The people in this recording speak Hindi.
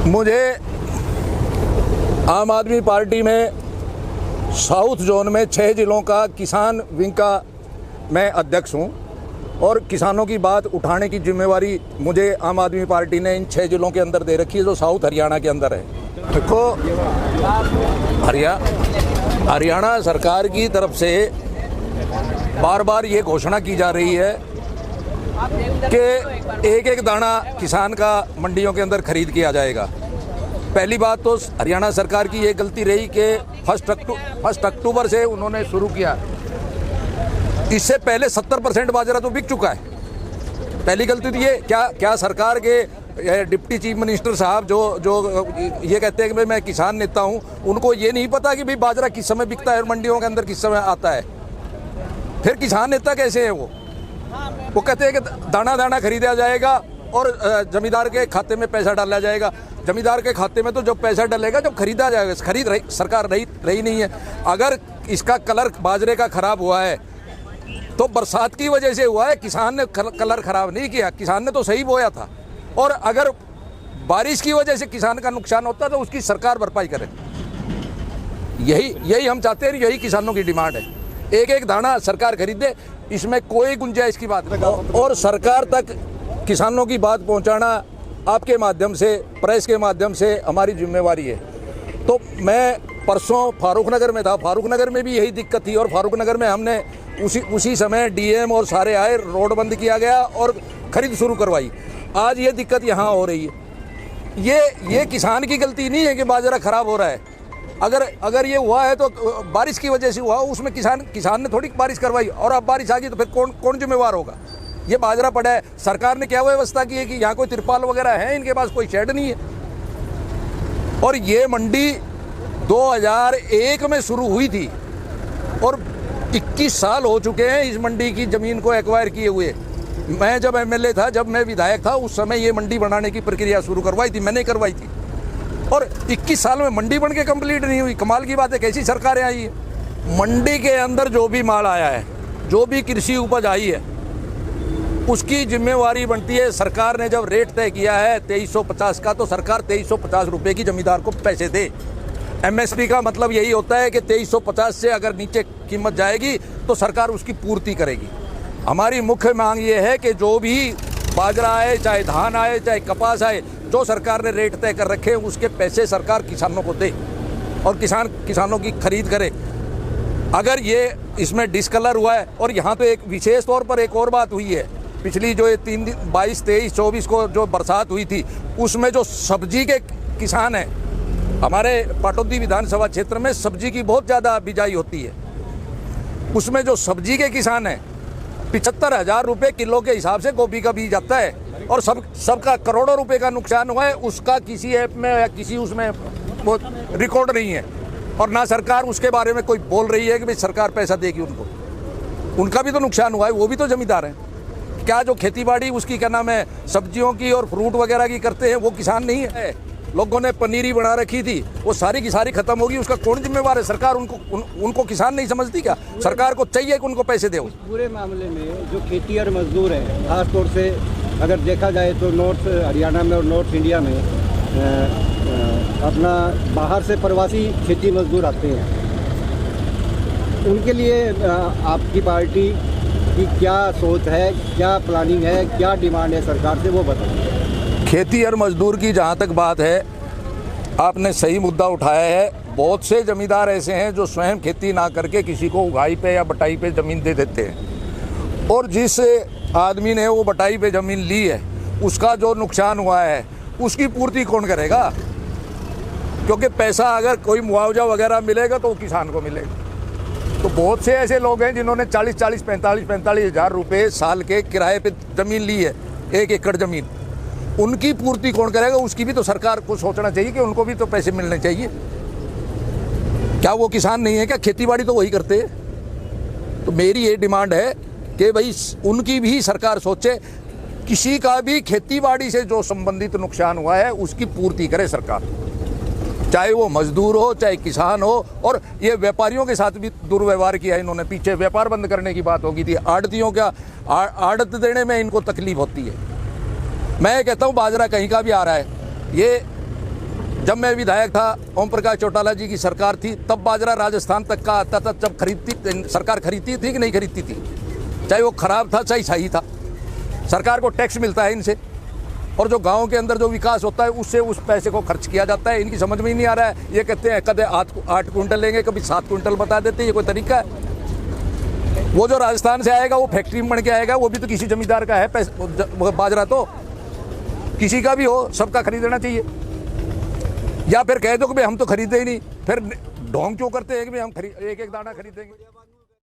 मुझे आम आदमी पार्टी में साउथ जोन में 6 जिलों का किसान विंग का मैं अध्यक्ष हूं और किसानों की बात उठाने की जिम्मेवारी मुझे आम आदमी पार्टी ने इन 6 जिलों के अंदर दे रखी है जो साउथ हरियाणा के अंदर है। देखो, हरियाणा सरकार की तरफ से बार बार ये घोषणा की जा रही है कि एक एक दाना किसान का मंडियों के अंदर खरीद किया जाएगा। पहली बात तो हरियाणा सरकार की ये गलती रही कि फर्स्ट अक्टूबर से उन्होंने शुरू किया। इससे पहले 70% बाजरा तो बिक चुका है। पहली गलती तो ये क्या सरकार के डिप्टी चीफ मिनिस्टर साहब जो ये कहते हैं कि भाई मैं किसान नेता हूँ, उनको ये नहीं पता कि भाई बाजरा किस समय बिकता है और मंडियों के अंदर किस समय आता है। फिर किसान नेता कैसे है वो कहते हैं कि दाना दाना खरीदा जाएगा और जमींदार के खाते में पैसा डाला जाएगा। जमींदार के खाते में तो जब पैसा डलेगा जब खरीदा जाएगा। सरकार रही नहीं है। अगर इसका कलर बाजरे का खराब हुआ है तो बरसात की वजह से हुआ है, किसान ने कलर खराब नहीं किया, किसान ने तो सही बोया था। और अगर बारिश की वजह से किसान का नुकसान होता तो उसकी सरकार भरपाई करे। यही हम चाहते हैं, यही किसानों की डिमांड है। एक एक दाना सरकार खरीदे, इसमें कोई गुंजाइश की बात नहीं। और सरकार तक किसानों की बात पहुंचाना आपके माध्यम से, प्रेस के माध्यम से हमारी जिम्मेवारी है। तो मैं परसों फारूक नगर में था, फारूक नगर में भी यही दिक्कत थी और फारूक नगर में हमने उसी समय डीएम और सारे आए, रोड बंद किया गया और खरीद शुरू करवाई। आज ये दिक्कत यहाँ हो रही है। ये किसान की गलती नहीं है कि बाजरा खराब हो रहा है। अगर ये हुआ है तो बारिश की वजह से हुआ, उसमें किसान ने थोड़ी बारिश करवाई और अब बारिश आ गई तो फिर कौन जिम्मेवार होगा। ये बाजरा पड़ा है, सरकार ने क्या व्यवस्था की है कि यहाँ कोई तिरपाल वगैरह है, इनके पास कोई शेड नहीं है। और ये मंडी 2001 में शुरू हुई थी और 21 साल हो चुके हैं इस मंडी की ज़मीन को एक्वायर किए हुए। मैं जब एमएलए था, जब मैं विधायक था, उस समय ये मंडी बनाने की प्रक्रिया शुरू करवाई थी, मैंने करवाई थी। और 21 साल में मंडी बन के कंप्लीट नहीं हुई। कमाल की बात है, कैसी सरकारें आई है। मंडी के अंदर जो भी माल आया है, जो भी कृषि उपज आई है, उसकी जिम्मेवारी बनती है। सरकार ने जब रेट तय किया है 2350 का, तो सरकार 2350 रुपये की जमींदार को पैसे दे। एमएसपी का मतलब यही होता है कि 2350 से अगर नीचे कीमत जाएगी तो सरकार उसकी पूर्ति करेगी। हमारी मुख्य मांग ये है कि जो भी बाजरा आए, चाहे धान आए, चाहे कपास आए, जो सरकार ने रेट तय कर रखे हैं उसके पैसे सरकार किसानों को दे और किसानों की खरीद करे। अगर ये इसमें डिसकलर हुआ है, और यहाँ तो एक विशेष तौर पर एक और बात हुई है, पिछली जो ये 3 दिन 22, 23, 24 को जो बरसात हुई थी, उसमें जो सब्जी के किसान हैं, हमारे पाटौदी विधानसभा क्षेत्र में सब्जी की बहुत ज़्यादा बिजाई होती है, उसमें जो सब्जी के किसान हैं 75,000 रुपये किलो के हिसाब से गोभी का बीज आता है और सबका करोड़ों रुपए का नुकसान हुआ है। उसका किसी ऐप में या किसी उसमें वो रिकॉर्ड नहीं है और ना सरकार उसके बारे में कोई बोल रही है कि भाई सरकार पैसा देगी उनको। उनका भी तो नुकसान हुआ है, वो भी तो जमींदार हैं। क्या जो खेतीबाड़ी उसकी क्या नाम है, सब्जियों की और फ्रूट वगैरह की करते हैं, वो किसान नहीं है। लोगों ने पनीरी बना रखी थी, वो सारी की सारी खत्म होगी, उसका कौन जिम्मेवार है? सरकार उनको किसान नहीं समझती क्या? सरकार को चाहिए कि उनको पैसे दे। पूरे मामले में जो खेती और मजदूर है, खास तौर से अगर देखा जाए तो नॉर्थ हरियाणा में और नॉर्थ इंडिया में अपना बाहर से प्रवासी खेती मजदूर आते हैं, उनके लिए आपकी पार्टी की क्या सोच है, क्या प्लानिंग है, क्या डिमांड है सरकार से, वो बताइए। खेती और मजदूर की जहाँ तक बात है, आपने सही मुद्दा उठाया है। बहुत से जमींदार ऐसे हैं जो स्वयं खेती ना करके किसी को उगाई पे या बटाई पे ज़मीन दे देते हैं और जिस आदमी ने वो बटाई पे ज़मीन ली है उसका जो नुकसान हुआ है उसकी पूर्ति कौन करेगा? क्योंकि पैसा अगर कोई मुआवजा वगैरह मिलेगा तो वो किसान को मिलेगा। तो बहुत से ऐसे लोग हैं जिन्होंने 40-40, 45-45 हज़ार रुपये साल के किराए पे ज़मीन ली है, 1 एकड़ ज़मीन। उनकी पूर्ति कौन करेगा? उसकी भी तो सरकार को सोचना चाहिए कि उनको भी तो पैसे मिलने चाहिए। क्या वो किसान नहीं है क्या? खेतीबाड़ी तो वही करते हैं। तो मेरी ये डिमांड है कि भाई उनकी भी सरकार सोचे, किसी का भी खेतीबाड़ी से जो संबंधित नुकसान हुआ है उसकी पूर्ति करे सरकार, चाहे वो मजदूर हो चाहे किसान हो। और ये व्यापारियों के साथ भी दुर्व्यवहार किया इन्होंने। पीछे व्यापार बंद करने की बात होगी थी, आड़तियों का आड़त देने में इनको तकलीफ होती है। मैं कहता हूँ बाजरा कहीं का भी आ रहा है, ये जब मैं विधायक था, ओम प्रकाश चौटाला जी की सरकार थी, तब बाजरा राजस्थान तक का आता था। जब सरकार खरीदती थी कि नहीं खरीदती थी, चाहे वो खराब था चाहे सही था, सरकार को टैक्स मिलता है इनसे, और जो गांव के अंदर जो विकास होता है उससे उस पैसे को खर्च किया जाता है। इनकी समझ में ही नहीं आ रहा है। ये कहते हैं कभी 8 क्विंटल लेंगे, कभी 7 क्विंटल बता देते हैं। ये कोई तरीका है? वो जो राजस्थान से आएगा वो फैक्ट्री में बन के आएगा, वो भी तो किसी जमींदार का है बाजरा, तो किसी का भी हो, सबका खरीदना चाहिए। या फिर कह दो कि भाई हम तो खरीदे ही नहीं, फिर ढोंग क्यों करते हैं कि भाई हम एक एक दाना खरीदेंगे।